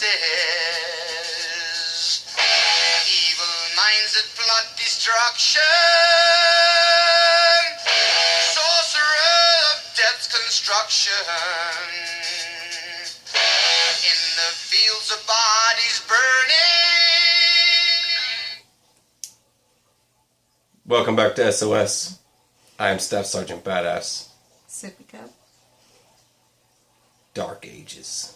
Evil minds that plot destruction. Sorcerer of death's construction. In the fields of bodies burning. Welcome back to SOS. I am Staff Sergeant Badass. Sippy cup. Dark Ages.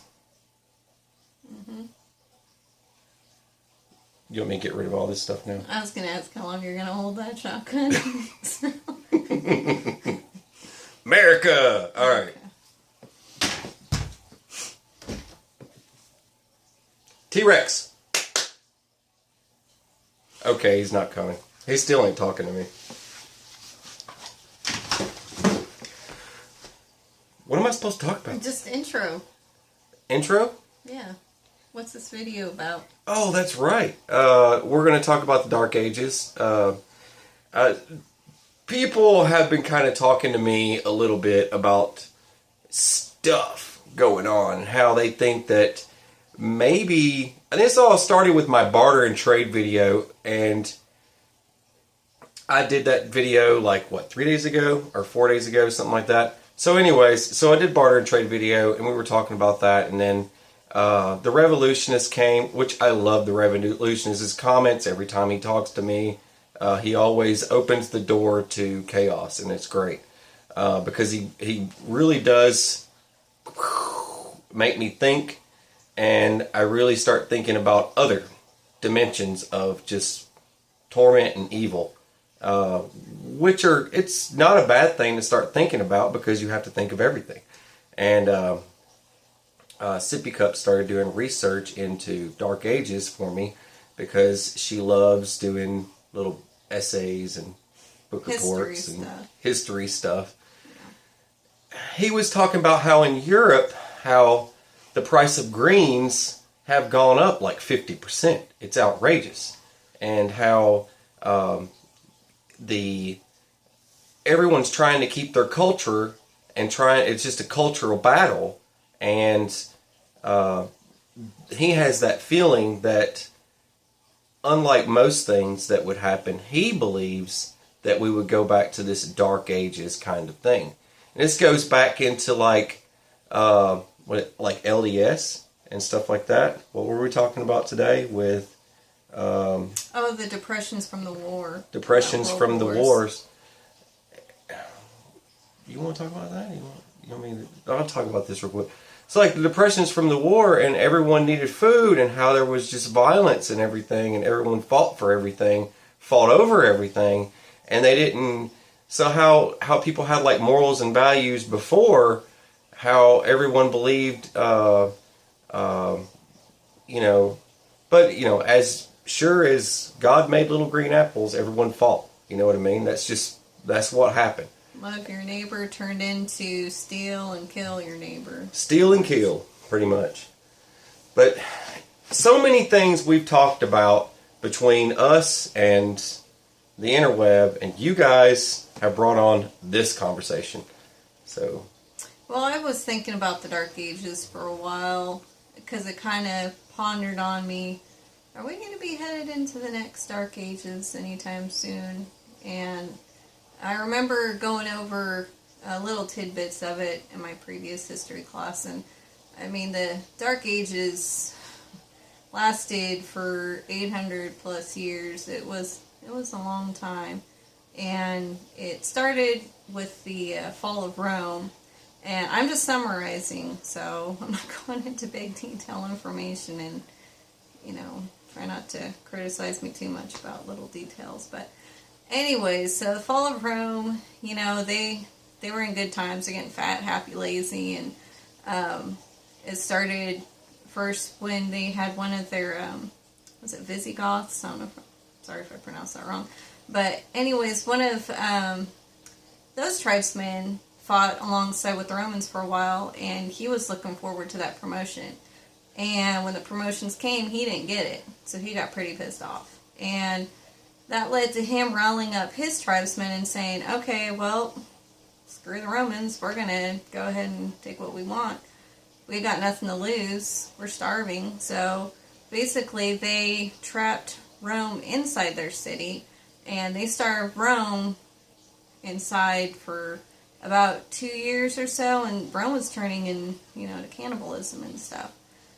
You want me to get rid of all this stuff now? I was going to ask how long you're going to hold that shotgun. America! Alright. T-Rex! Okay, he's not coming. He still ain't talking to me. What am I supposed to talk about? Just intro. Intro? Yeah. What's this video about? Oh, that's right. We're going to talk about the Dark Ages. People have been kind of talking to me a little bit about stuff going on. How they think that maybe... And this all started with my barter and trade video. And I did that video like, 3 days ago? Or 4 days ago? Something like that. So anyways, so I did barter and trade video. And we were talking about that. And then... the Revolutionist came, which I love the Revolutionist. His comments, every time he talks to me, he always opens the door to chaos, and it's great. Because he really does make me think, and I really start thinking about other dimensions of just torment and evil. Which are, it's not a bad thing to start thinking about, because you have to think of everything. And, Sippy Cup started doing research into Dark Ages for me because she loves doing little essays and book reports and history stuff. Yeah. He was talking about how in Europe, how the price of greens have gone up like 50%. It's outrageous. And how everyone's trying to keep their culture and it's just a cultural battle. And he has that feeling that, unlike most things that would happen, he believes that we would go back to this Dark Ages kind of thing. And this goes back into like LDS and stuff like that. What were we talking about today with? The depressions from the war. Depressions from the wars. You want to talk about that? You want me to, I'll talk about this real quick. It's like the depressions from the war, and everyone needed food, and how there was just violence and everything, and everyone fought for everything, fought over everything, and they didn't. So how people had like morals and values before, how everyone believed, but as sure as God made little green apples, everyone fought. You know what I mean? That's what happened. Love your neighbor turned into steal and kill your neighbor. Steal and kill, pretty much. But so many things we've talked about between us and the interweb, and you guys have brought on this conversation. So, well, I was thinking about the Dark Ages for a while because it kind of pondered on me. Are we going to be headed into the next Dark Ages anytime soon? And I remember going over little tidbits of it in my previous history class, and I mean the Dark Ages lasted for 800 plus years. It was a long time, and it started with the fall of Rome. And I'm just summarizing, so I'm not going into big detail information, and try not to criticize me too much about little details, but. Anyways, so the fall of Rome, they were in good times. They're getting fat, happy, lazy, and it started first when they had one of their, was it Visigoths? I don't know. Sorry if I pronounced that wrong. But anyways, one of those tribesmen fought alongside with the Romans for a while, and he was looking forward to that promotion. And when the promotions came, he didn't get it, so he got pretty pissed off. And that led to him rallying up his tribesmen and saying, okay, well, screw the Romans, we're going to go ahead and take what we want. we got nothing to lose. We're starving. So basically, they trapped Rome inside their city, and they starved Rome inside for about 2 years or so, and Rome was turning in, to cannibalism and stuff.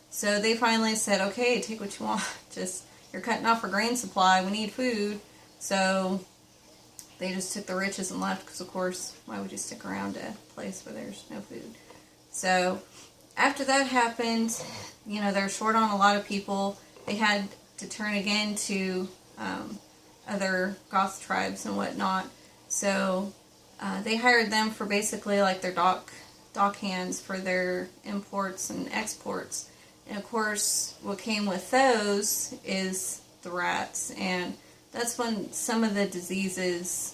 So they finally said, okay, take what you want. Just, you're cutting off our grain supply. We need food. So they just took the riches and left, because of course, why would you stick around a place where there's no food? So after that happened, they're short on a lot of people. They had to turn again to other Goth tribes and whatnot. So they hired them for basically like their dock hands for their imports and exports. And of course, what came with those is the rats, and that's when some of the diseases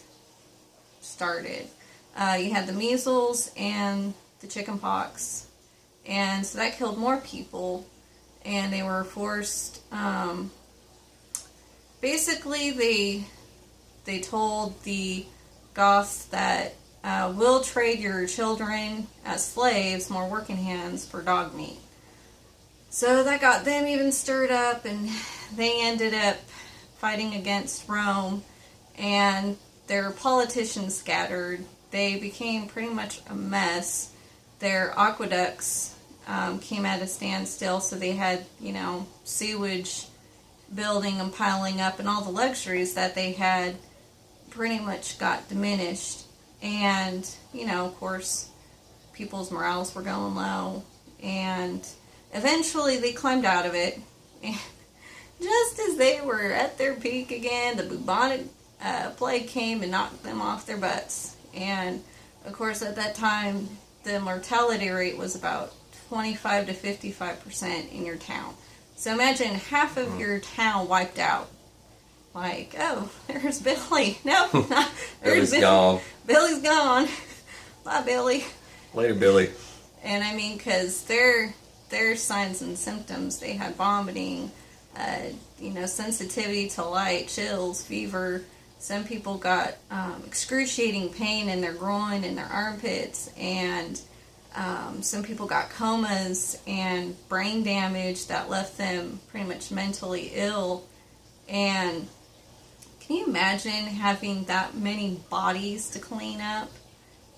started. You had the measles and the chicken pox, and so that killed more people, and they were forced, basically they told the Goths that we'll trade your children as slaves, more working hands, for dog meat. So that got them even stirred up, and they ended up fighting against Rome, and their politicians scattered. They became pretty much a mess. Their aqueducts came at a standstill, so they had, sewage building and piling up, and all the luxuries that they had pretty much got diminished. And, of course, people's morals were going low, and eventually they climbed out of it. And just as they were at their peak again, the bubonic plague came and knocked them off their butts. And of course, at that time, the mortality rate was about 25 to 55% in your town. So imagine half of your town wiped out. Like, oh, there's Billy. No, not, there's Billy's gone. Billy's gone. Bye, Billy. Later, Billy. And I mean, because their signs and symptoms, they had vomiting, sensitivity to light, chills, fever. Some people got excruciating pain in their groin and their armpits, and some people got comas and brain damage that left them pretty much mentally ill. And can you imagine having that many bodies to clean up?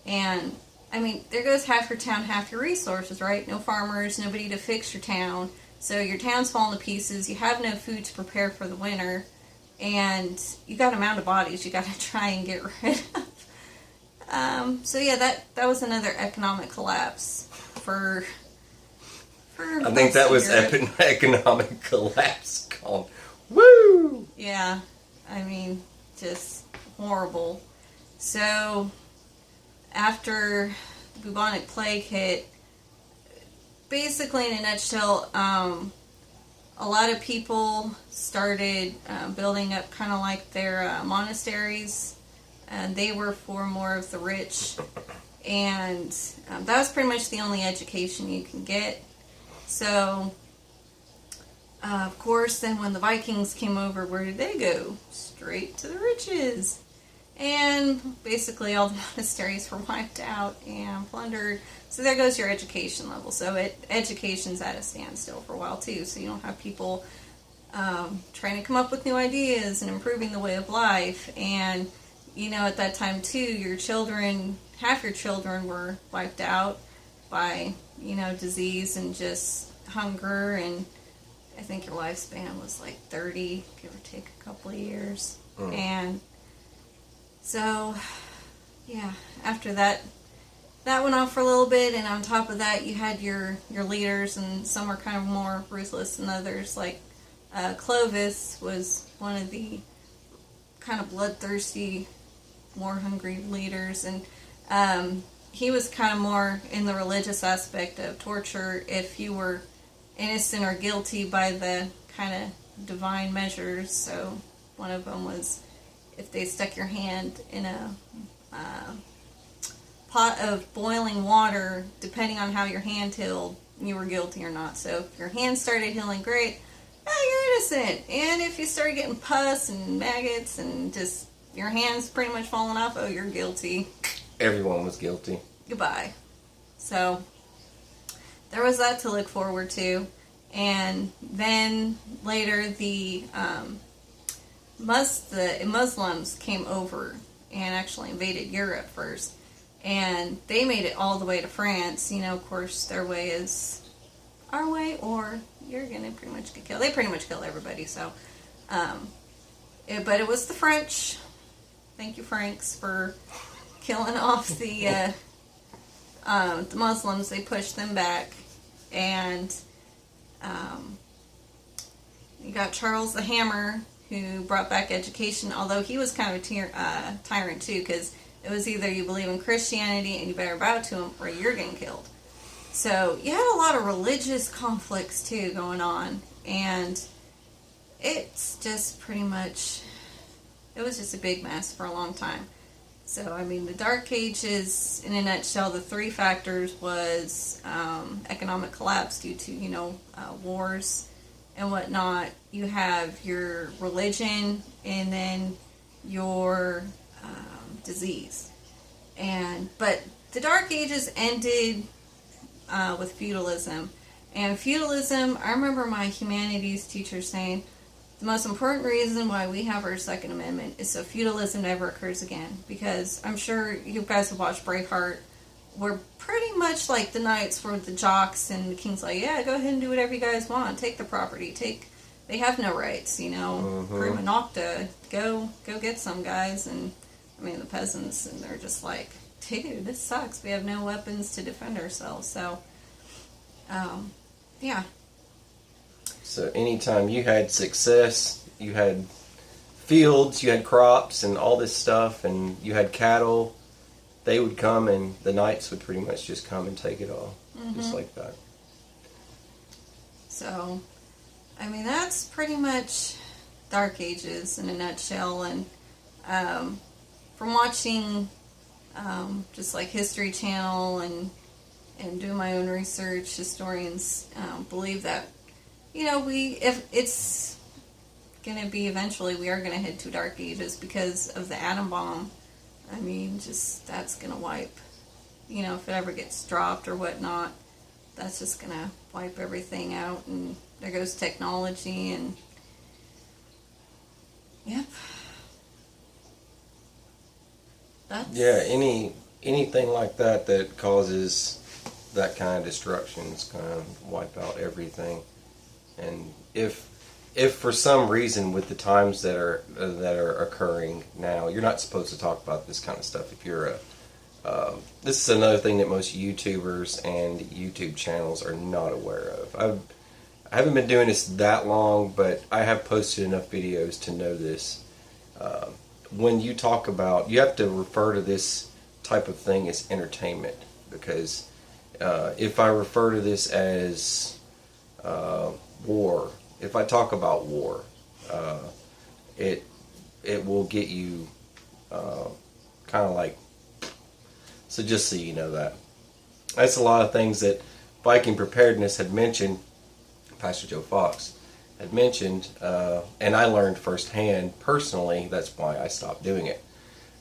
And I mean, there goes half your town, half your resources, right? No farmers, nobody to fix your town. So your town's falling to pieces. You have no food to prepare for the winter. And you got a mound of bodies you got to try and get rid of. So yeah, that was another economic collapse for I think that was Europe. economic collapse gone. Woo! Yeah, I mean, just horrible. So after the bubonic plague hit, basically in a nutshell, a lot of people started building up kind of like their monasteries, and they were for more of the rich, and that was pretty much the only education you can get. So of course, then when the Vikings came over, where did they go? Straight to the riches. And basically all the monasteries were wiped out and plundered. So there goes your education level. So education's at a standstill for a while too. So you don't have people trying to come up with new ideas and improving the way of life. And, at that time too, your children, half your children were wiped out by, disease and just hunger. And I think your lifespan was like 30, give or take a couple of years. And so, yeah, after that went on for a little bit, and on top of that, you had your leaders, and some were kind of more ruthless than others. Like Clovis was one of the kind of bloodthirsty, war hungry leaders, and he was kind of more in the religious aspect of torture if you were innocent or guilty by the kind of divine measures. So one of them was if they stuck your hand in a pot of boiling water, depending on how your hand healed, you were guilty or not. So if your hand started healing great, you're innocent. And if you started getting pus and maggots and just your hand's pretty much falling off, you're guilty. Everyone was guilty. Goodbye. So there was that to look forward to. And then later the Muslims came over and actually invaded Europe first. And they made it all the way to France. You know, of course, their way is our way, or you're going to pretty much get killed. They pretty much kill everybody, so. But it was the French. Thank you, Franks, for killing off the Muslims. They pushed them back. And you got Charles the Hammer, who brought back education, although he was kind of a tyrant too, because it was either you believe in Christianity and you better bow to him, or you're getting killed. So you had a lot of religious conflicts too going on, and it's just pretty much, it was just a big mess for a long time. So, I mean, the Dark Ages, in a nutshell, the three factors was economic collapse due to, wars and whatnot. You have your religion, and then your disease. But the Dark Ages ended with feudalism. And feudalism, I remember my humanities teacher saying, the most important reason why we have our Second Amendment is so feudalism never occurs again. Because I'm sure you guys have watched Braveheart. We're pretty much like the knights were the jocks, and the king's like, yeah, go ahead and do whatever you guys want. Take the property. They have no rights, Prima nocta. Go get some guys. And, I mean, the peasants, and they're just like, dude, this sucks. We have no weapons to defend ourselves. So, yeah. So anytime you had success, you had fields, you had crops and all this stuff, and you had cattle, they would come and the knights would pretty much just come and take it all. Just like that. So, I mean, that's pretty much Dark Ages in a nutshell. And from watching just like History Channel and doing my own research, historians believe that if it's going to be eventually, we are going to head to Dark Ages because of the atom bomb. I mean, just that's going to wipe, if it ever gets dropped or whatnot, that's just going to wipe everything out. And there goes technology, and yep. Yeah, anything like that causes that kind of destruction is going to wipe out everything. And if for some reason with the times that are occurring now, you're not supposed to talk about this kind of stuff. If you're this is another thing that most YouTubers and YouTube channels are not aware of. I haven't been doing this that long, but I have posted enough videos to know this. When you talk about, you have to refer to this type of thing as entertainment, because if I refer to this as war, if I talk about war, it will get you kind of like, so just so you know that. That's a lot of things that Viking Preparedness had mentioned, Pastor Joe Fox had mentioned, and I learned firsthand personally. That's why I stopped doing it.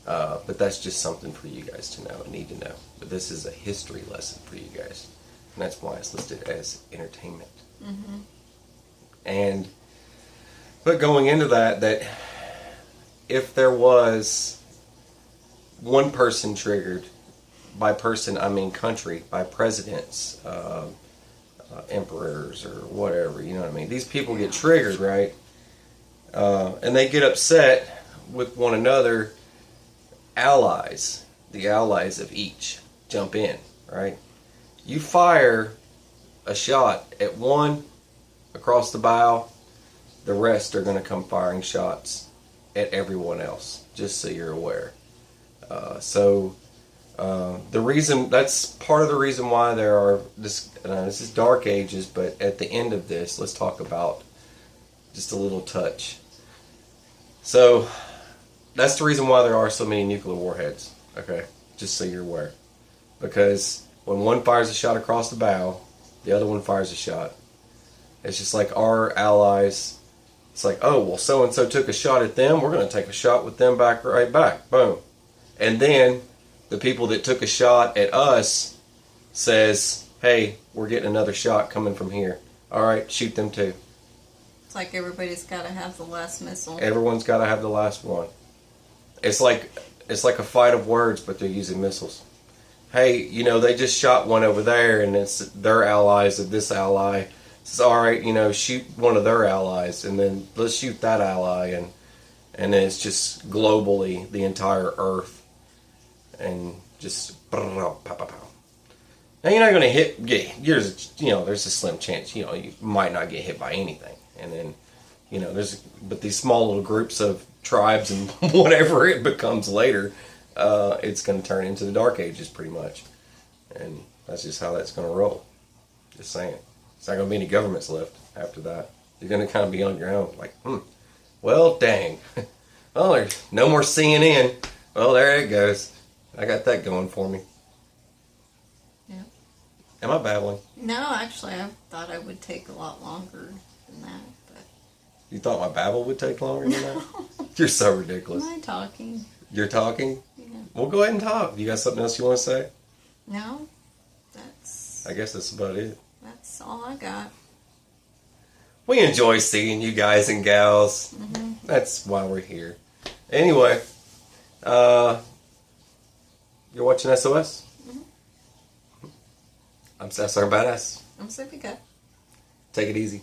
But that's just something for you guys to know and need to know. But this is a history lesson for you guys, and that's why it's listed as entertainment. But going into that if there was one person triggered, by person I mean country, by presidents, emperors, or whatever, you know what I mean? These people get triggered, right? And they get upset with one another. Allies, the allies of each, jump in, right? You fire a shot at one across the bow, the rest are going to come firing shots at everyone else, just so you're aware. The reason, that's part of the reason why there are, this is Dark Ages, but at the end of this, let's talk about just a little touch. So, that's the reason why there are so many nuclear warheads, okay? Just so you're aware. Because when one fires a shot across the bow, the other one fires a shot. It's just like our allies. It's like, oh, well, so-and-so took a shot at them. We're going to take a shot with them right back. Boom. And then the people that took a shot at us says, hey, we're getting another shot coming from here. All right, shoot them too. It's like everybody's got to have the last missile. Everyone's got to have the last one. It's like a fight of words, but they're using missiles. Hey, you know, they just shot one over there, and it's their allies of this ally. It's all right, you know, shoot one of their allies, and then let's shoot that ally, and then it's just globally the entire Earth, and just pow, pow, pow. Now you're not going to there's a slim chance, you know, you might not get hit by anything, and then, you know, but these small little groups of tribes and whatever it becomes later, it's going to turn into the Dark Ages pretty much, and that's just how that's going to roll. Just saying. There's not going to be any governments left after that. You're going to kind of be on your own. Like, well, dang. Well, there's no more CNN. Well, there it goes. I got that going for me. Yeah. Am I babbling? No, actually, I thought I would take a lot longer than that. But You thought my babble would take longer than that? You're so ridiculous. am I talking? You're talking? Yeah. Well, go ahead and talk. You got something else you want to say? No, that's I guess that's about it. that's all I got. We enjoy seeing you guys and gals. Mm-hmm. That's why we're here. Anyway, you're watching SOS? Mm-hmm. I'm SR Badass. I'm Sophie Cut. Take it easy.